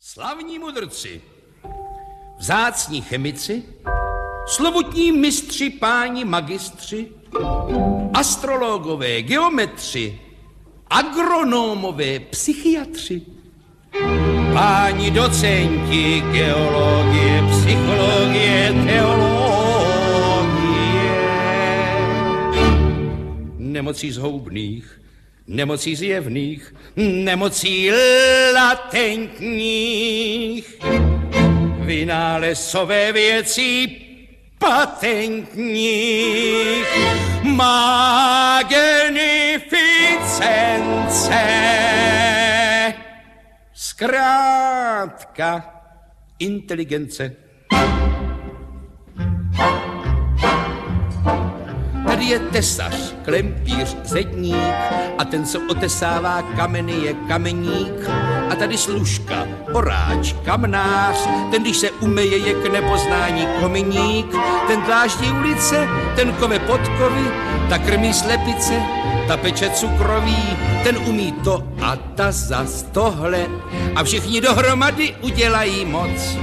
Slavní mudrci, vzácní chemici, slovutní mistři, páni magistři, astrologové, geometři, agronomové, psychiatři, páni docenti, geologie, psychologie, teologie, nemocí zhoubných, nemocí zjevných, nemocí latentních, vynálezové věcí patentních, magnificence, zkrátka inteligence. Tady je tesař, klempíř, zedník a ten, co otesává kameny, je kameník. A tady služka, oráč, kamnář, ten, když se umeje, je k nepoznání kominík. Ten dláždí ulice, ten kove podkovy, ta krmí slepice, ta peče cukroví, ten umí to a ta zas tohle a všichni dohromady udělají moc.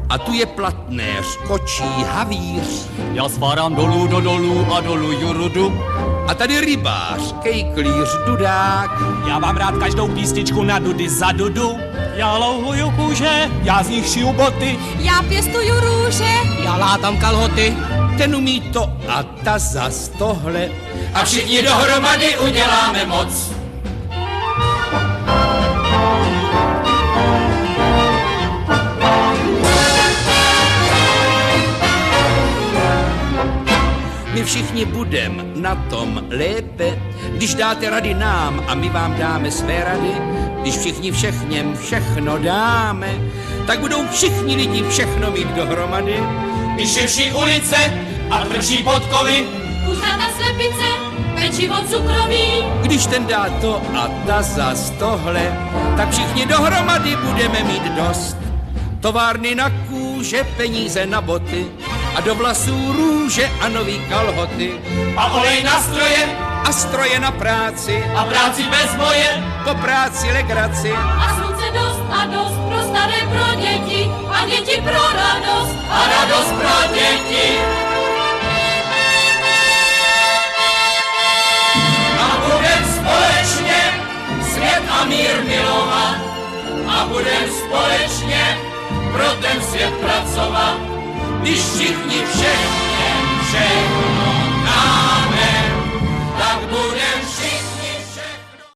A tu je platnéř, kočí, havíř. Já svárám dolů do dolů a dolů jurudu. A tady rybář, kejklíř, dudák. Já mám rád každou písničku na dudy za dudu. Já louhuju kůže, já z nich šiju boty. Já pěstuju růže, já látám kalhoty. Ten umí to a ta zas tohle a všichni dohromady uděláme moc. My všichni budem na tom lépe, když dáte rady nám a my vám dáme své rady. Když všichni všechněm všechno dáme, tak budou všichni lidi všechno mít dohromady. Když širší ulice a tvrdší podkovy, kuřata slepice, pečivo cukroví. Když ten dá to a ta zas tohle, tak všichni dohromady budeme mít dost. Továrny na kůže, peníze na boty a do vlasů růže a nový kalhoty. a olej na stroje A stroje na práci a práci bez boje. po práci legraci. A slunce dost a dost pro staré, pro děti a děti pro radost A radost pro děti. A budem společně svět a mír milovat. A budem společně pro ten svět pracovat. Když všichni všechno